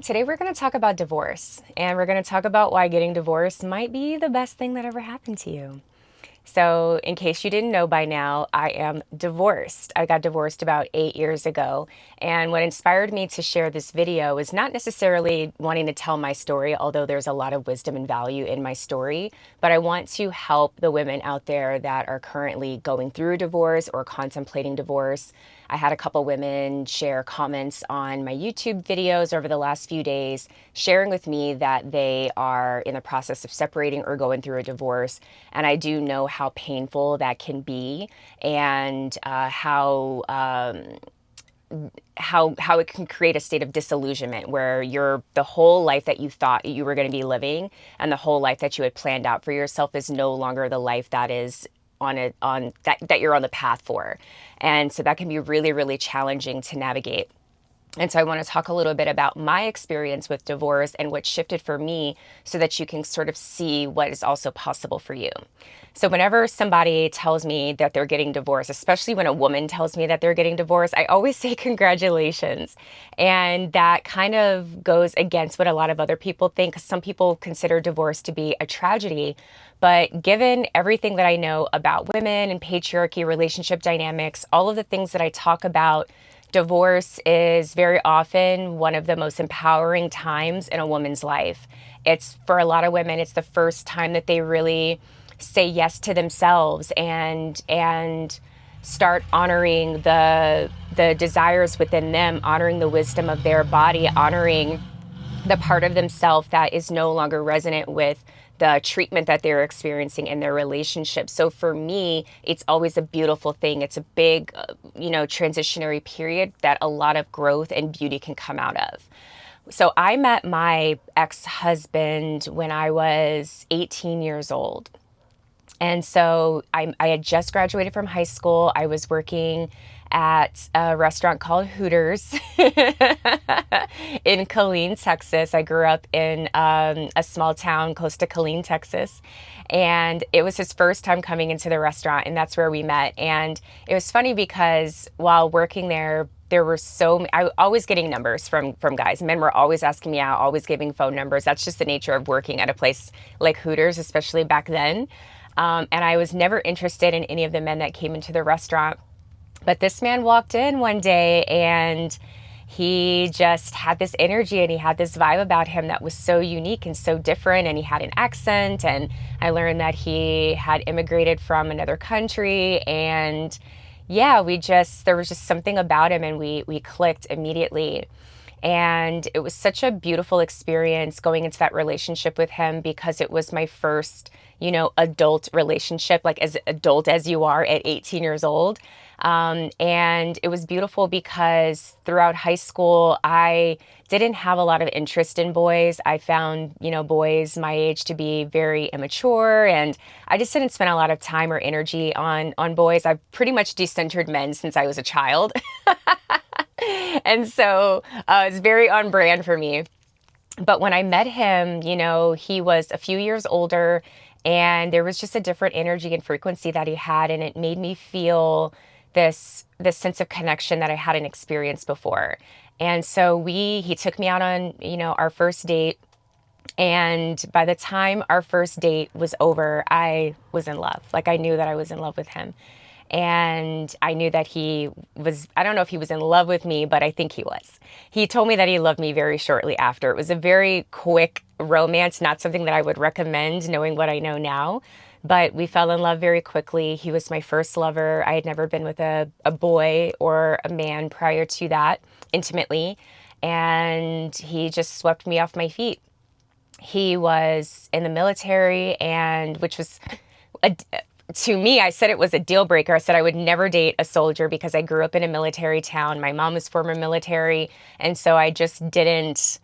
Today we're going to talk about divorce, and we're going to talk about why getting divorced might be the best thing that ever happened to you. So, in case you didn't know by now, I am divorced. I got divorced about 8 years ago. And what inspired me to share this video is not necessarily wanting to tell my story, although there's a lot of wisdom and value in my story, but I want to help the women out there that are currently going through divorce or contemplating divorce. I had a couple women share comments on my YouTube videos over the last few days, sharing with me that they are in the process of separating or going through a divorce. And I do know how painful that can be, and how it can create a state of disillusionment where the whole life that you thought you were going to be living and the whole life that you had planned out for yourself is no longer the life that is that you're on the path for. And so that can be really, really challenging to navigate. And so I want to talk a little bit about my experience with divorce and what shifted for me so that you can sort of see what is also possible for you. So whenever somebody tells me that they're getting divorced, especially when a woman tells me that they're getting divorced, I always say congratulations. And that kind of goes against what a lot of other people think, 'cause some people consider divorce to be a tragedy. But given everything that I know about women and patriarchy, relationship dynamics, all of the things that I talk about, divorce is very often one of the most empowering times in a woman's life. It's, for a lot of women, it's the first time that they really say yes to themselves and start honoring the desires within them, honoring the wisdom of their body, honoring the part of themselves that is no longer resonant with the treatment that they're experiencing in their relationship. So for me, it's always a beautiful thing. It's a big, transitionary period that a lot of growth and beauty can come out of. So I met my ex-husband when I was 18 years old. And so I had just graduated from high school. I was working at a restaurant called Hooters in Killeen, Texas. I grew up in a small town close to Killeen, Texas. And it was his first time coming into the restaurant, and that's where we met. And it was funny because while working there were I was always getting numbers from guys. Men were always asking me out, always giving phone numbers. That's just the nature of working at a place like Hooters, especially back then. And I was never interested in any of the men that came into the restaurant. But this man walked in one day and he just had this energy and he had this vibe about him that was so unique and so different. And he had an accent. And I learned that he had immigrated from another country. And yeah, there was just something about him, and we clicked immediately. And it was such a beautiful experience going into that relationship with him because it was my first, adult relationship, like as adult as you are at 18 years old. And it was beautiful because throughout high school, I didn't have a lot of interest in boys. I found, boys my age to be very immature, and I just didn't spend a lot of time or energy on boys. I've pretty much decentered men since I was a child. And so it's very on brand for me. But when I met him, he was a few years older, and there was just a different energy and frequency that he had. And it made me feel this sense of connection that I hadn't experienced before. And so he took me out on, our first date. And by the time our first date was over, I was in love. Like, I knew that I was in love with him. And I knew that I don't know if he was in love with me, but I think he was. He told me that he loved me very shortly after. It was a very quick romance, not something that I would recommend knowing what I know now. But we fell in love very quickly. He was my first lover. I had never been with a boy or a man prior to that intimately. And he just swept me off my feet. He was in the military, and which was to me, I said it was a deal breaker. I said I would never date a soldier because I grew up in a military town. My mom was former military. And so I just didn't,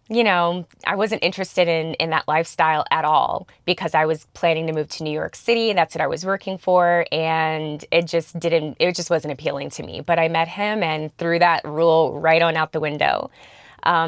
I wasn't interested in that lifestyle at all because I was planning to move to New York City. And that's what I was working for. And it just wasn't appealing to me. But I met him and threw that rule right on out the window.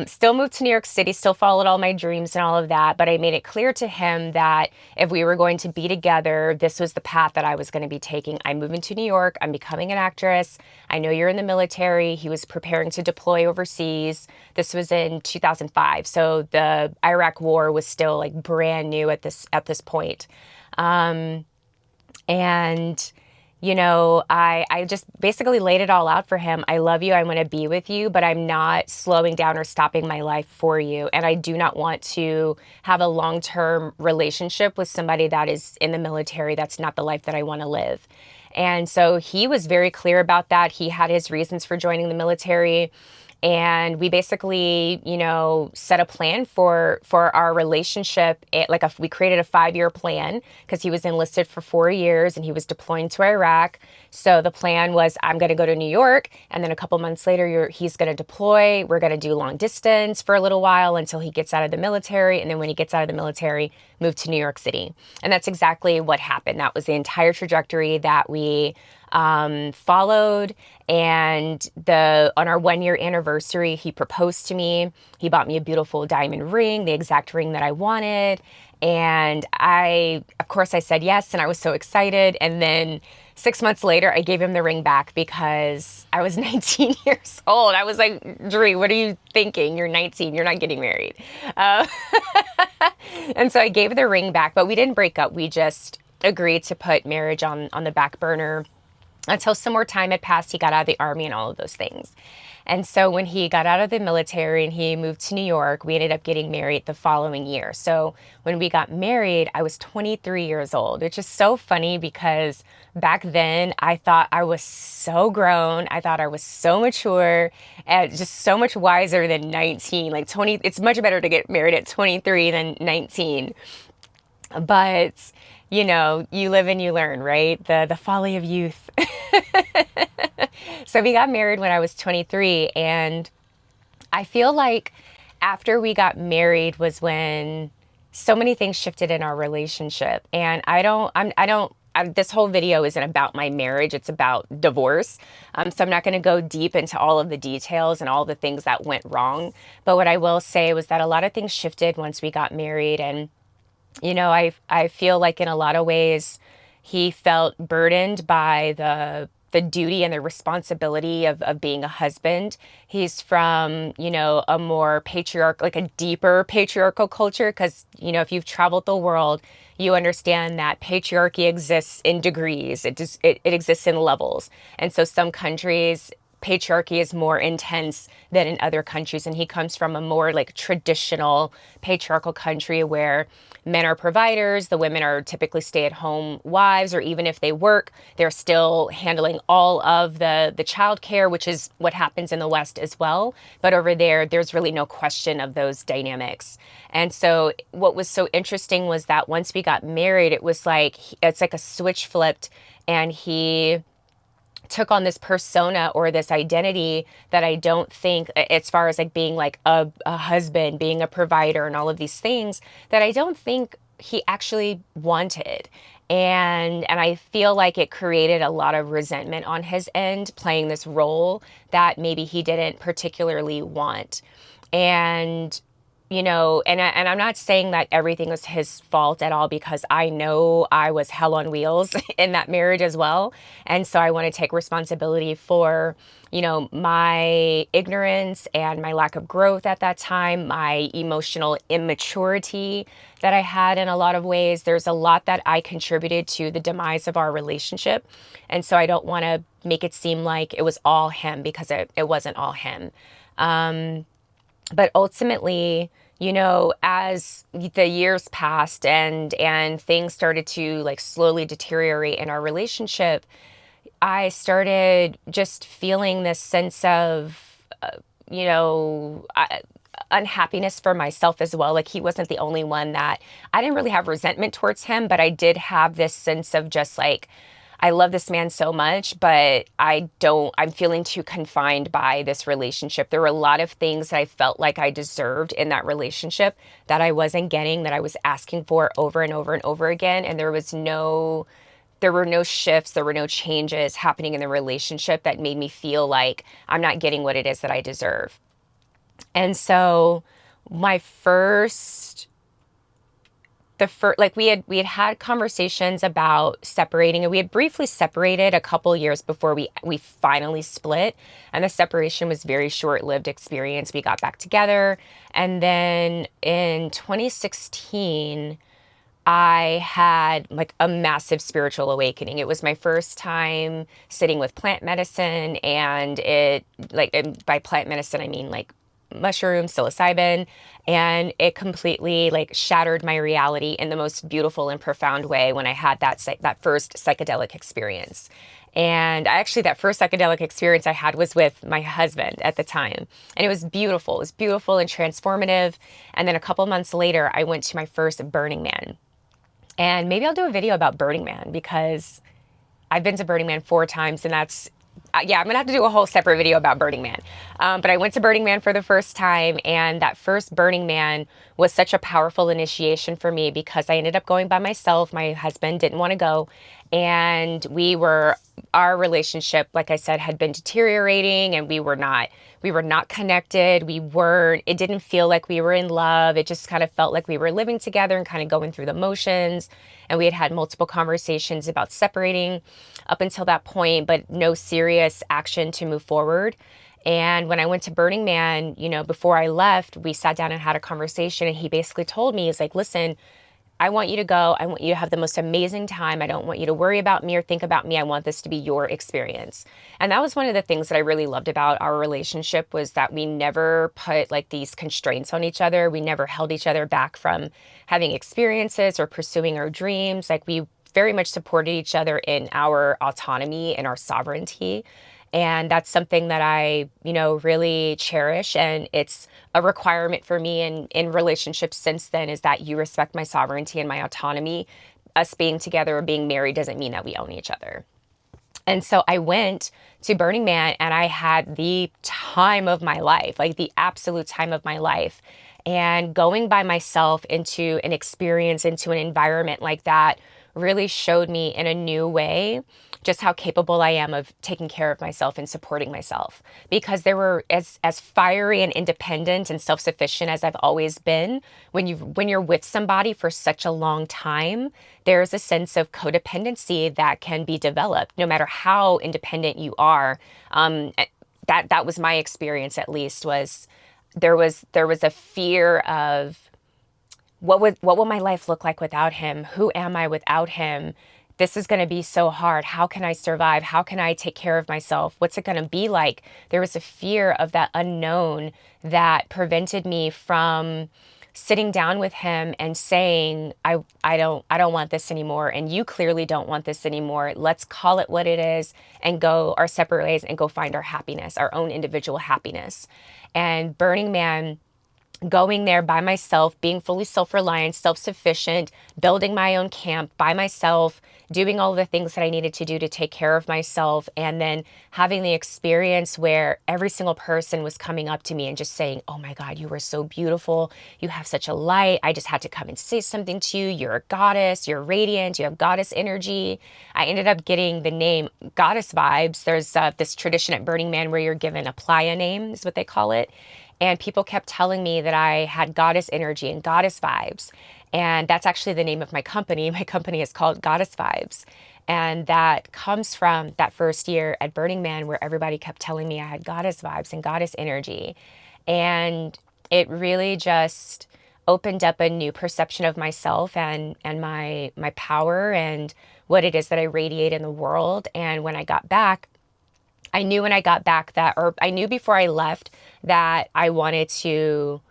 Still moved to New York City, still followed all my dreams and all of that. But I made it clear to him that if we were going to be together, this was the path that I was going to be taking. I'm moving to New York. I'm becoming an actress. I know you're in the military. He was preparing to deploy overseas. This was in 2005. So the Iraq war was still like brand new at this point. Um, and I just basically laid it all out for him. I love you. I want to be with you, but I'm not slowing down or stopping my life for you. And I do not want to have a long-term relationship with somebody that is in the military. That's not the life that I want to live. And so he was very clear about that. He had his reasons for joining the military. And we basically, set a plan for our relationship. We created a 5-year plan because he was enlisted for 4 years and he was deploying to Iraq. So the plan was, I'm going to go to New York, and then a couple months later, he's going to deploy. We're going to do long distance for a little while until he gets out of the military, and then when he gets out of the military, move to New York City. And that's exactly what happened. That was the entire trajectory that we followed. And on our 1-year anniversary, he proposed to me. He bought me a beautiful diamond ring, the exact ring that I wanted. And of course, I said yes, and I was so excited. And then 6 months later, I gave him the ring back because I was 19 years old. I was like, Drew, what are you thinking? You're 19. You're not getting married. Uh, and so I gave the ring back, but we didn't break up. We just agreed to put marriage on the back burner until some more time had passed. He got out of the Army and all of those things. And so when he got out of the military and he moved to New York, we ended up getting married the following year. So when we got married, I was 23 years old, which is so funny because back then I thought I was so grown. I thought I was so mature and just so much wiser than 19. Like 20, it's much better to get married at 23 than 19. But you live and you learn, right? The folly of youth. So we got married when I was 23, and I feel like after we got married was when so many things shifted in our relationship. And this whole video isn't about my marriage, it's about divorce. So I'm not going to go deep into all of the details and all the things that went wrong. But what I will say was that a lot of things shifted once we got married. And I feel like in a lot of ways he felt burdened by the duty and the responsibility of being a husband. He's from, a more like a deeper patriarchal culture. Because, if you've traveled the world, you understand that patriarchy exists in degrees. It exists in levels. And so some countries, patriarchy is more intense than in other countries. And he comes from a more like traditional patriarchal country where men are providers, the women are typically stay-at-home wives, or even if they work, they're still handling all of the childcare, which is what happens in the West as well. But over there, there's really no question of those dynamics. And so what was so interesting was that once we got married, it's like a switch flipped, and he took on this persona or this identity that I don't think, as far as like being like a husband, being a provider and all of these things, that I don't think he actually wanted. And I feel like it created a lot of resentment on his end, playing this role that maybe he didn't particularly want. And and I'm not saying that everything was his fault at all, because I know I was hell on wheels in that marriage as well. And so I want to take responsibility for, my ignorance and my lack of growth at that time, my emotional immaturity that I had in a lot of ways. There's a lot that I contributed to the demise of our relationship. And so I don't want to make it seem like it was all him, because it wasn't all him. But ultimately, as the years passed and things started to like slowly deteriorate in our relationship, I started just feeling this sense of, you know, I, unhappiness for myself as well. Like he wasn't the only one that I didn't really have resentment towards him, but I did have this sense of just like, I love this man so much, but I'm feeling too confined by this relationship. There were a lot of things that I felt like I deserved in that relationship that I wasn't getting, that I was asking for over and over and over again. And there were no shifts, there were no changes happening in the relationship that made me feel like I'm not getting what it is that I deserve. And so my first the first, like we had conversations about separating, and we had briefly separated a couple years before we finally split. And the separation was very short-lived experience. We got back together, and then in 2016 I had like a massive spiritual awakening. It was my first time sitting with plant medicine, and it, like, and by plant medicine I mean like mushrooms, psilocybin, and it completely like shattered my reality in the most beautiful and profound way when I had that first psychedelic experience. And actually, that first psychedelic experience I had was with my husband at the time. And it was beautiful. It was beautiful and transformative. And then a couple months later, I went to my first Burning Man. And maybe I'll do a video about Burning Man because I've been to Burning Man 4 times, and that's, yeah, I'm gonna have to do a whole separate video about Burning Man. But I went to Burning Man for the first time, and that first Burning Man was such a powerful initiation for me because I ended up going by myself. My husband didn't want to go, and our relationship, like I said, had been deteriorating, and we were not connected. It didn't feel like we were in love. It just kind of felt like we were living together and kind of going through the motions. And we had had multiple conversations about separating up until that point, but no serious action to move forward. And when I went to Burning Man, before I left, we sat down and had a conversation. And he basically told me, he's like, listen, I want you to go. I want you to have the most amazing time. I don't want you to worry about me or think about me. I want this to be your experience. And that was one of the things that I really loved about our relationship, was that we never put like these constraints on each other. We never held each other back from having experiences or pursuing our dreams. Like, we very much supported each other in our autonomy and our sovereignty. And that's something that I, really cherish. And it's a requirement for me in relationships since then, is that you respect my sovereignty and my autonomy. Us being together or being married doesn't mean that we own each other. And so I went to Burning Man, and I had the time of my life, like the absolute time of my life. And going by myself into an experience, into an environment like that, really showed me in a new way just how capable I am of taking care of myself and supporting myself. Because there were, as fiery and independent and self-sufficient as I've always been, when you're with somebody for such a long time, there's a sense of codependency that can be developed no matter how independent you are. That was my experience, at least, was there was a fear of what will my life look like without him? Who am I without him? This is going to be so hard. How can I survive? How can I take care of myself? What's it going to be like? There was a fear of that unknown that prevented me from sitting down with him and saying, I don't want this anymore, and you clearly don't want this anymore. Let's call it what it is and go our separate ways and go find our happiness, our own individual happiness. And Burning Man, going there by myself, being fully self-reliant, self-sufficient, building my own camp by myself, doing all the things that I needed to do to take care of myself, and then having the experience where every single person was coming up to me and just saying, oh my God, you were so beautiful. You have such a light. I just had to come and say something to you. You're a goddess. You're radiant. You have goddess energy. I ended up getting the name Goddess Vibes. There's this tradition at Burning Man where you're given a playa name, is what they call it. And people kept telling me that I had goddess energy and goddess vibes. And that's actually the name of my company. My company is called Goddess Vibes. And that comes from that first year at Burning Man, where everybody kept telling me I had goddess vibes and goddess energy. And it really just opened up a new perception of myself and my power and what it is that I radiate in the world. And when I got back, I knew when I got back that, or I knew before I left, that I wanted to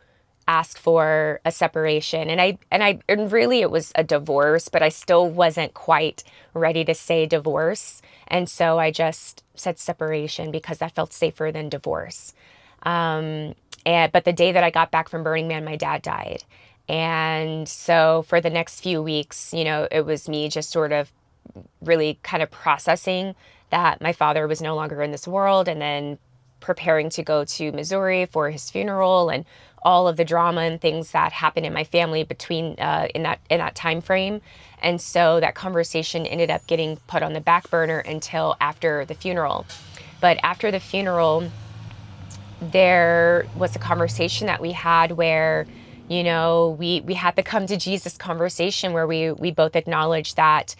ask for a separation. And really it was a divorce, but I still wasn't quite ready to say divorce. And so I just said separation because that felt safer than divorce. But the day that I got back from Burning Man, my dad died. And so for the next few weeks, it was me just sort of really kind of processing that my father was no longer in this world, and then preparing to go to Missouri for his funeral, and all of the drama and things that happened in my family between in that time frame. And so that conversation ended up getting put on the back burner until after the funeral. But after the funeral, there was a conversation that we had where, we had the come to Jesus conversation where we both acknowledged that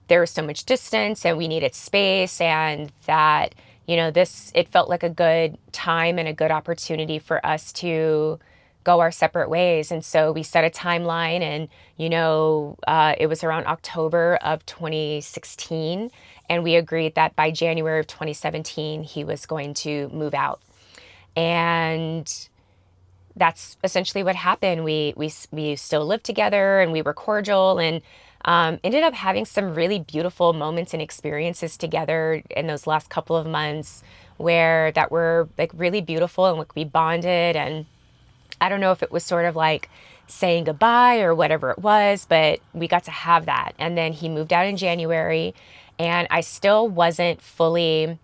there was so much distance and we needed space, and that, it felt like a good time and a good opportunity for us to go our separate ways. And so we set a timeline, and, it was around October of 2016. And we agreed that by January of 2017, he was going to move out. And that's essentially what happened. We still lived together, and we were cordial, and ended up having some really beautiful moments and experiences together in those last couple of months, where that were like really beautiful, and like we bonded. And I don't know if it was sort of like saying goodbye or whatever it was, but we got to have that. And then he moved out in January, and I still wasn't fully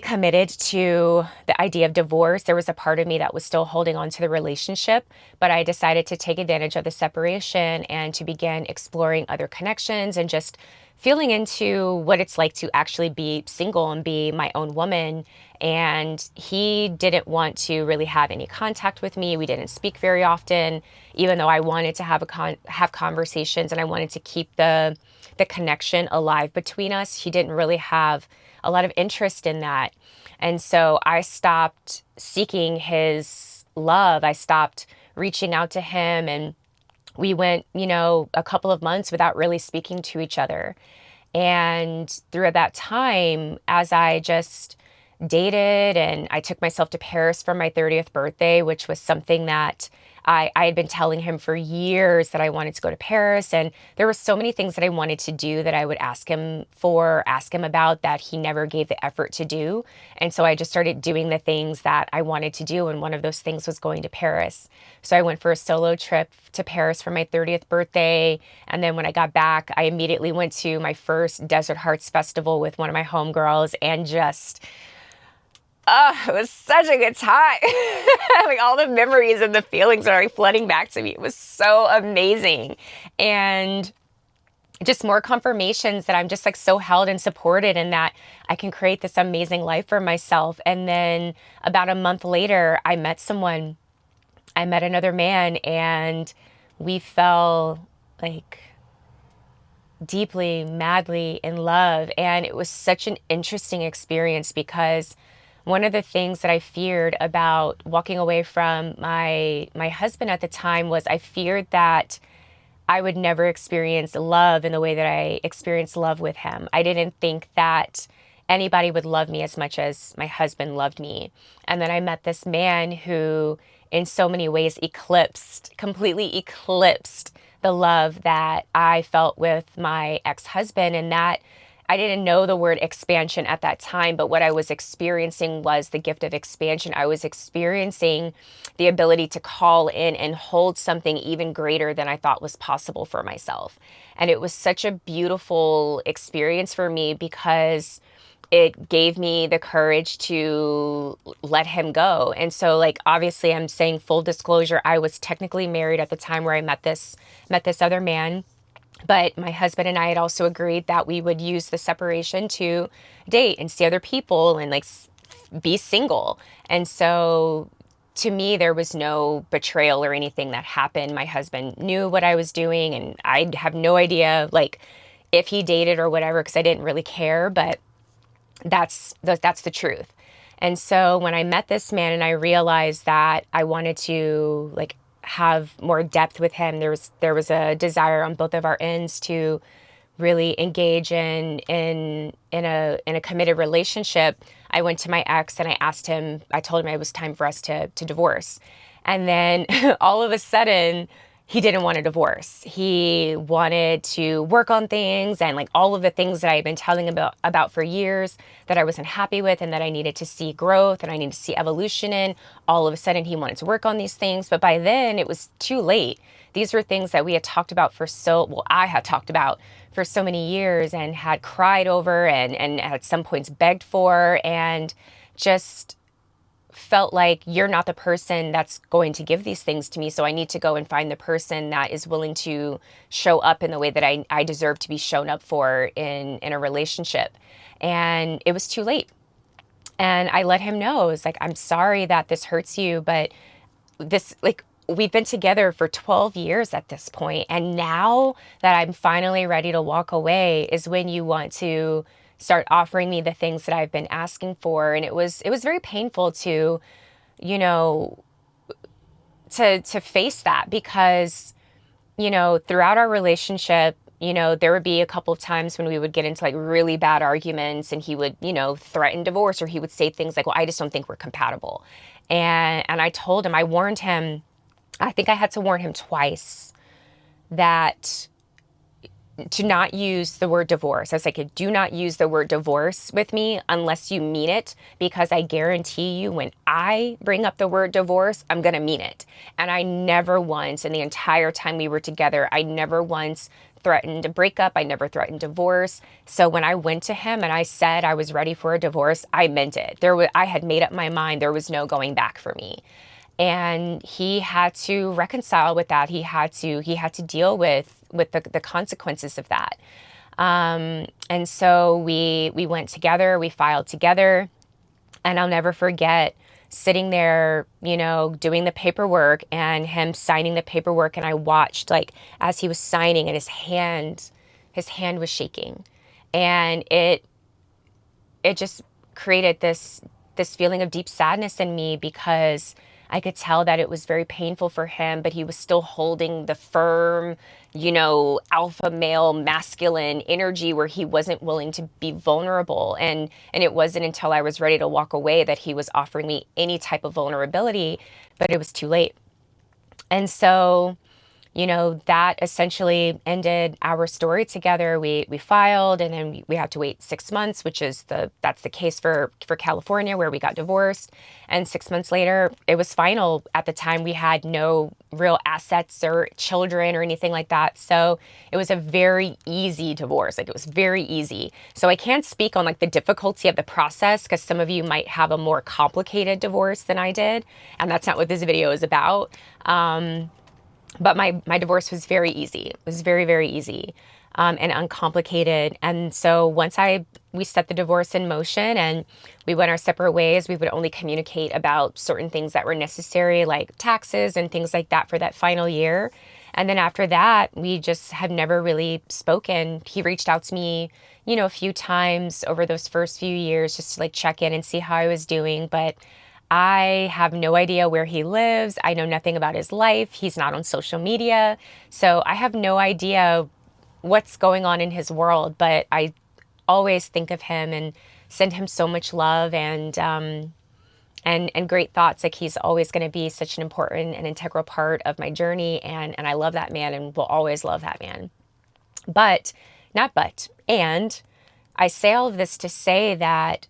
committed to the idea of divorce. There was a part of me that was still holding on to the relationship, but I decided to take advantage of the separation and to begin exploring other connections and just feeling into what it's like to actually be single and be my own woman. And he didn't want to really have any contact with me. We didn't speak very often, even though I wanted to have conversations, and I wanted to keep the connection alive between us. He didn't really have a lot of interest in that. And so I stopped seeking his love. I stopped reaching out to him, and we went, a couple of months without really speaking to each other. And through that time, as I just dated, and I took myself to Paris for my 30th birthday, which was something that I had been telling him for years that I wanted to go to Paris. And there were so many things that I wanted to do that I would ask him about, that he never gave the effort to do. And so I just started doing the things that I wanted to do. And one of those things was going to Paris. So I went for a solo trip to Paris for my 30th birthday. And then when I got back, I immediately went to my first Desert Hearts Festival with one of my homegirls, and just, it was such a good time. Like, all the memories and the feelings are like flooding back to me. It was so amazing. And just more confirmations that I'm just like so held and supported, and that I can create this amazing life for myself. And then about a month later, I met another man, and we fell like deeply, madly in love. And it was such an interesting experience, because one of the things that I feared about walking away from my husband at the time was I feared that I would never experience love in the way that I experienced love with him. I didn't think that anybody would love me as much as my husband loved me. And then I met this man who, in so many ways, completely eclipsed the love that I felt with my ex-husband. And that I didn't know the word expansion at that time, but what I was experiencing was the gift of expansion. I was experiencing the ability to call in and hold something even greater than I thought was possible for myself. And it was such a beautiful experience for me, because it gave me the courage to let him go. And so, like, obviously, I'm saying full disclosure, I was technically married at the time where I met this other man. But my husband and I had also agreed that we would use the separation to date and see other people and like be single. And so, to me, there was no betrayal or anything that happened. My husband knew what I was doing, and I have no idea like if he dated or whatever, because I didn't really care. But that's the truth. And so when I met this man and I realized that I wanted to like have more depth with him, there was a desire on both of our ends to really engage in a committed relationship. I went to my ex and I told him it was time for us to divorce. And then all of a sudden, he didn't want a divorce. He wanted to work on things, and like all of the things that I had been telling about for years that I wasn't happy with, and that I needed to see growth and I needed to see evolution in. All of a sudden, he wanted to work on these things. But by then, it was too late. These were things that we had talked about I had talked about for so many years, and had cried over, and at some points begged for, and just felt like, you're not the person that's going to give these things to me. So I need to go and find the person that is willing to show up in the way that I deserve to be shown up for in a relationship. And it was too late. And I let him know, it's like, I'm sorry that this hurts you, but this, like, we've been together for 12 years at this point, and now that I'm finally ready to walk away is when you want to start offering me the things that I've been asking for. And it was very painful to, you know, to face that, because throughout our relationship, there would be a couple of times when we would get into like really bad arguments, and he would, threaten divorce, or he would say things like, well, I just don't think we're compatible. And I told him, I warned him, I think I had to warn him twice, that to not use the word divorce. I was like, do not use the word divorce with me unless you mean it, because I guarantee you when I bring up the word divorce, I'm going to mean it. And I never once, in the entire time we were together, I never once threatened a breakup. I never threatened divorce. So when I went to him and I said I was ready for a divorce, I meant it. I had made up my mind. There was no going back for me. And he had to reconcile with that. He had to deal with the consequences of that. And so we went together, we filed together, and I'll never forget sitting there, doing the paperwork and him signing the paperwork. And I watched, like, as he was signing, and his hand was shaking. And it just created this feeling of deep sadness in me, because I could tell that it was very painful for him, but he was still holding the firm, alpha male masculine energy, where he wasn't willing to be vulnerable. And it wasn't until I was ready to walk away that he was offering me any type of vulnerability, but it was too late. And so, that essentially ended our story together. We filed, and then we had to wait 6 months, which is that's the case for California, where we got divorced. And 6 months later, it was final. At the time, we had no real assets or children or anything like that. So it was a very easy divorce. Like, it was very easy. So I can't speak on like the difficulty of the process, because some of you might have a more complicated divorce than I did. And that's not what this video is about. But my divorce was very easy. It was very, very easy, and uncomplicated. And so once we set the divorce in motion and we went our separate ways, we would only communicate about certain things that were necessary, like taxes and things like that, for that final year. And then after that, we just have never really spoken. He reached out to me, a few times over those first few years, just to like check in and see how I was doing. But I have no idea where he lives. I know nothing about his life. He's not on social media. So I have no idea what's going on in his world, but I always think of him and send him so much love and great thoughts. Like, he's always going to be such an important and integral part of my journey. And I love that man and will always love that man. But, not but, and I say all of this to say that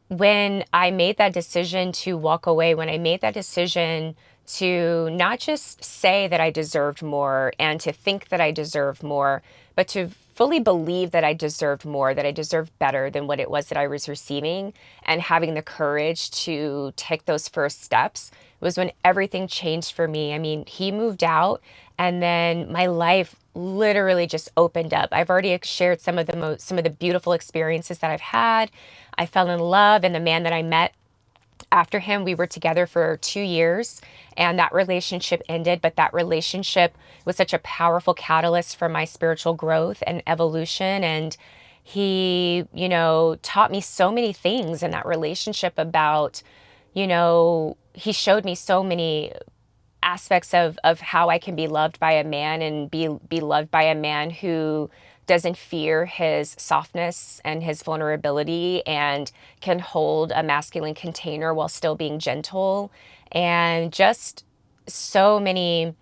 when I made that decision to walk away, when I made that decision to not just say that I deserved more and to think that I deserved more, but to fully believe that I deserved more, that I deserved better than what it was that I was receiving, and having the courage to take those first steps, was when everything changed for me. I mean, he moved out, and then my life literally just opened up. I've already shared some of the beautiful experiences that I've had. I fell in love, and the man that I met after him, we were together for 2 years, and that relationship ended. But that relationship was such a powerful catalyst for my spiritual growth and evolution. And he, taught me so many things in that relationship about, he showed me so many aspects of how I can be loved by a man, and be loved by a man who doesn't fear his softness and his vulnerability, and can hold a masculine container while still being gentle. And just so many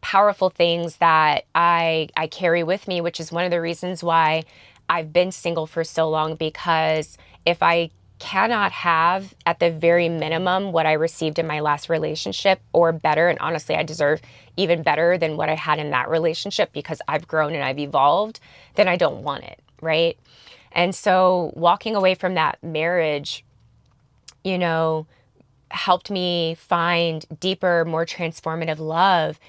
powerful things that I carry with me, which is one of the reasons why I've been single for so long. Because if I cannot have, at the very minimum, what I received in my last relationship, or better, and honestly, I deserve even better than what I had in that relationship, because I've grown and I've evolved, then I don't want it, right? And so walking away from that marriage, you know, helped me find deeper, more transformative love.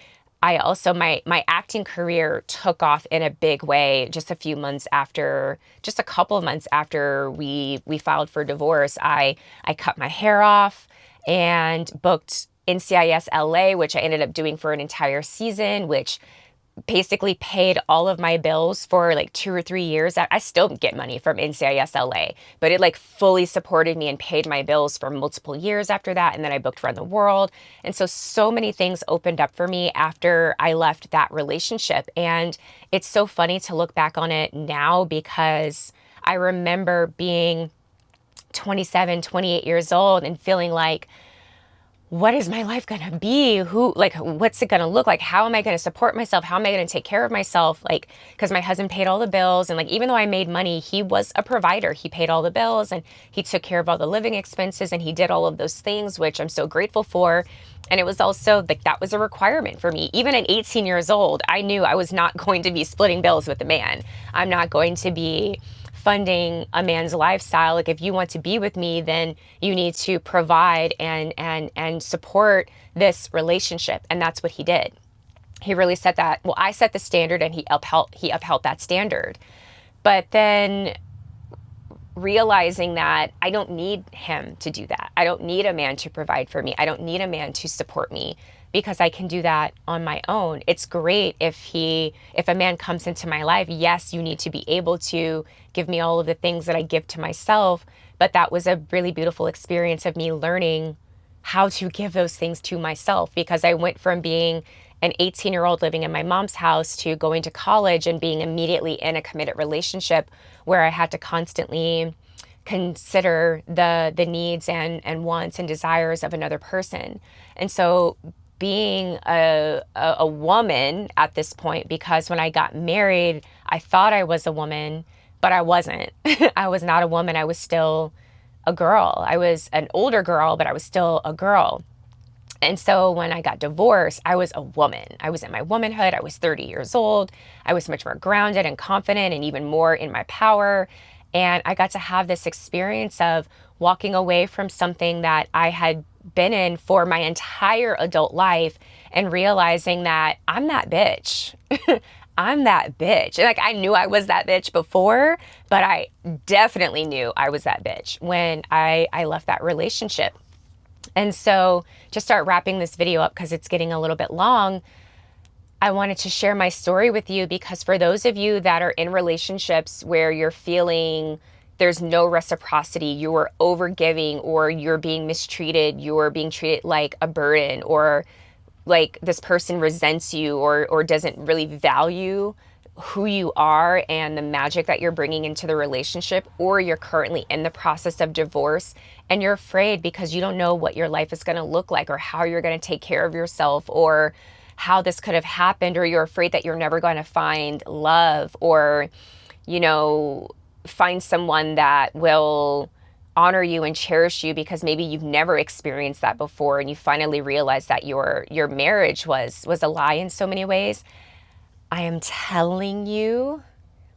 I also my acting career took off in a big way just a few months after, just a couple of months after we filed for divorce. I cut my hair off and booked NCIS LA, which I ended up doing for an entire season, which basically paid all of my bills for like 2 or 3 years. I still get money from NCIS LA, but it like fully supported me and paid my bills for multiple years after that. And then I booked Run the World. And so many things opened up for me after I left that relationship. And it's so funny to look back on it now because I remember being 27, 28 years old and feeling like, what is my life going to be? What's it going to look like? How am I going to support myself? How am I going to take care of myself? Like, because my husband paid all the bills. And like, even though I made money, he was a provider. He paid all the bills and he took care of all the living expenses and he did all of those things, which I'm so grateful for. And it was also like, that was a requirement for me. Even at 18 years old, I knew I was not going to be splitting bills with a man. I'm not going to be funding a man's lifestyle. Like, if you want to be with me, then you need to provide and support this relationship. And that's what he did. He really set that. Well, I set the standard and he upheld that standard. But then realizing that I don't need him to do that. I don't need a man to provide for me. I don't need a man to support me because I can do that on my own. It's great if a man comes into my life. Yes, you need to be able to give me all of the things that I give to myself, but that was a really beautiful experience of me learning how to give those things to myself, because I went from being an 18-year-old living in my mom's house to going to college and being immediately in a committed relationship where I had to constantly consider the needs and wants and desires of another person. And so being a woman at this point, because when I got married, I thought I was a woman, but I wasn't. I was not a woman. I was still a girl. I was an older girl, but I was still a girl. And so when I got divorced, I was a woman. I was in my womanhood. I was 30 years old. I was much more grounded and confident and even more in my power. And I got to have this experience of walking away from something that I had been in for my entire adult life and realizing that I'm that bitch. I'm that bitch. Like, I knew I was that bitch before, but I definitely knew I was that bitch when I left that relationship. And so, to start wrapping this video up, because it's getting a little bit long, I wanted to share my story with you because for those of you that are in relationships where you're feeling there's no reciprocity, you're overgiving, or you're being mistreated, you're being treated like a burden, or like this person resents you or doesn't really value who you are and the magic that you're bringing into the relationship, or you're currently in the process of divorce and you're afraid because you don't know what your life is going to look like or how you're going to take care of yourself or how this could have happened, or you're afraid that you're never going to find love or, find someone that will honor you and cherish you because maybe you've never experienced that before and you finally realize that your marriage was a lie in so many ways. I am telling you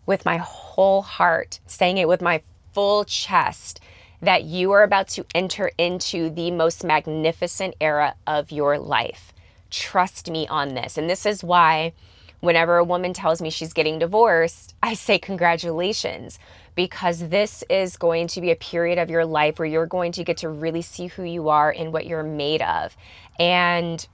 with my whole heart, saying it with my full chest, that you are about to enter into the most magnificent era of your life. Trust me on this. And this is why whenever a woman tells me she's getting divorced, I say congratulations, because this is going to be a period of your life where you're going to get to really see who you are and what you're made of. And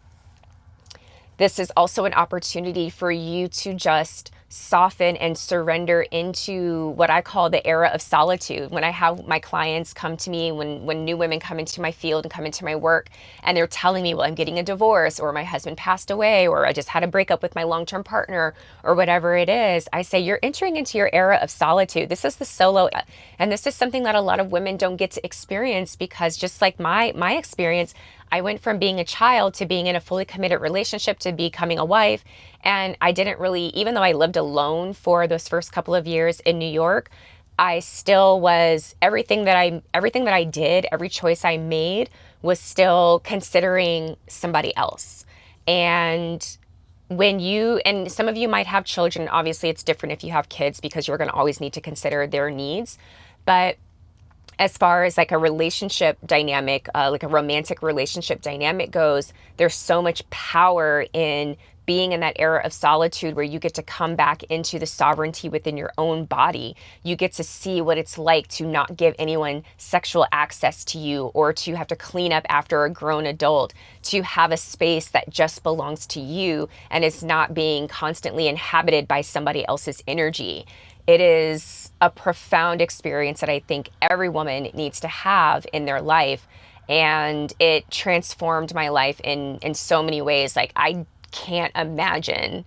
this is also an opportunity for you to just soften and surrender into what I call the era of solitude. When I have my clients come to me, when new women come into my field and come into my work, and they're telling me, well, I'm getting a divorce, or my husband passed away, or I just had a breakup with my long-term partner, or whatever it is, I say, you're entering into your era of solitude. This is the solo, and this is something that a lot of women don't get to experience because just like my experience, I went from being a child to being in a fully committed relationship to becoming a wife. And I didn't really, even though I lived alone for those first couple of years in New York, I still was, everything that I did, every choice I made was still considering somebody else. And and some of you might have children, obviously it's different if you have kids because you're going to always need to consider their needs. But as far as like a relationship dynamic, like a romantic relationship dynamic goes, there's so much power in being in that era of solitude where you get to come back into the sovereignty within your own body. You get to see what it's like to not give anyone sexual access to you, or to have to clean up after a grown adult, to have a space that just belongs to you and is not being constantly inhabited by somebody else's energy. It is a profound experience that I think every woman needs to have in their life. And it transformed my life in so many ways. Like, I can't imagine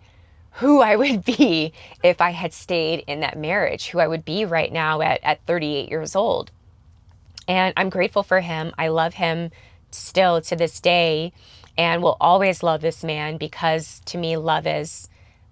who I would be if I had stayed in that marriage, who I would be right now at 38 years old. And I'm grateful for him. I love him still to this day, and will always love this man, because to me, love is,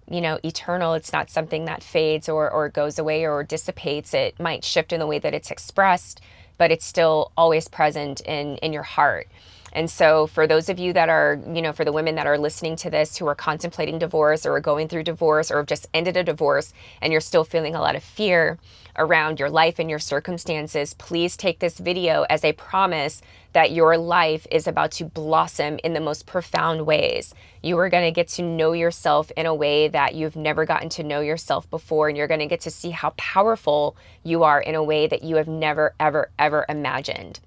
eternal. It's not something that fades or goes away or dissipates. It might shift in the way that it's expressed, but it's still always present in your heart. And so for those of you that are, for the women that are listening to this who are contemplating divorce or are going through divorce or have just ended a divorce and you're still feeling a lot of fear around your life and your circumstances, please take this video as a promise that your life is about to blossom in the most profound ways. You are going to get to know yourself in a way that you've never gotten to know yourself before, and you're going to get to see how powerful you are in a way that you have never, ever, ever imagined.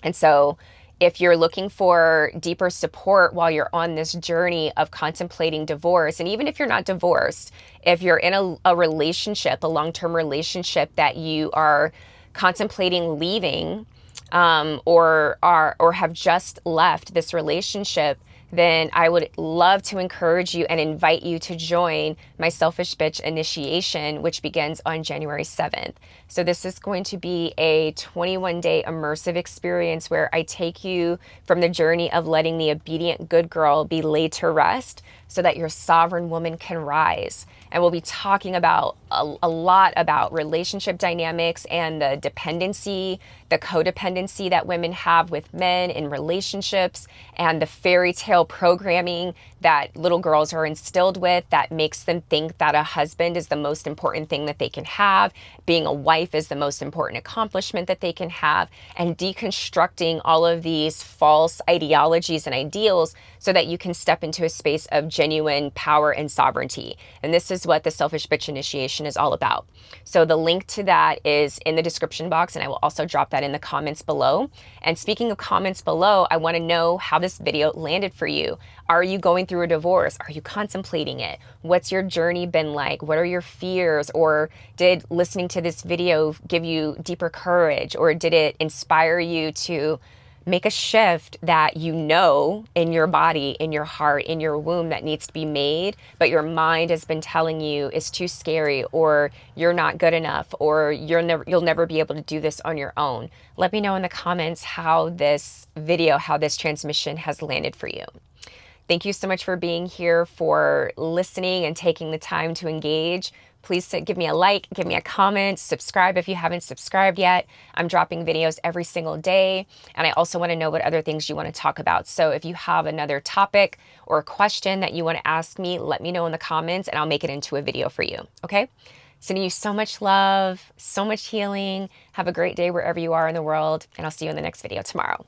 And so if you're looking for deeper support while you're on this journey of contemplating divorce, and even if you're not divorced, if you're in a relationship, a long-term relationship that you are contemplating leaving, or have just left this relationship, then I would love to encourage you and invite you to join my Selfish Bitch initiation, which begins on January 7th. So this is going to be a 21-day immersive experience where I take you from the journey of letting the obedient good girl be laid to rest so that your sovereign woman can rise. And we'll be talking about a lot about relationship dynamics and the dependency, the codependency that women have with men in relationships, and the fairy tale programming that little girls are instilled with that makes them think that a husband is the most important thing that they can have, being a wife is the most important accomplishment that they can have, and deconstructing all of these false ideologies and ideals so that you can step into a space of genuine power and sovereignty. And this is what the Selfish Bitch initiation is all about. So the link to that is in the description box, and I will also drop that in the comments below. And speaking of comments below, I want to know how this video landed for you. Are you going through a divorce? Are you contemplating it? What's your journey been like? What are your fears? Or did listening to this video give you deeper courage? Or did it inspire you to make a shift that in your body, in your heart, in your womb that needs to be made, but your mind has been telling you is too scary, or you're not good enough, or you'll never be able to do this on your own? Let me know in the comments how this video, how this transmission has landed for you. Thank you so much for being here, for listening and taking the time to engage. Please give me a like, give me a comment, subscribe if you haven't subscribed yet. I'm dropping videos every single day, and I also want to know what other things you want to talk about. So if you have another topic or a question that you want to ask me, let me know in the comments and I'll make it into a video for you, okay? Sending you so much love, so much healing. Have a great day wherever you are in the world, and I'll see you in the next video tomorrow.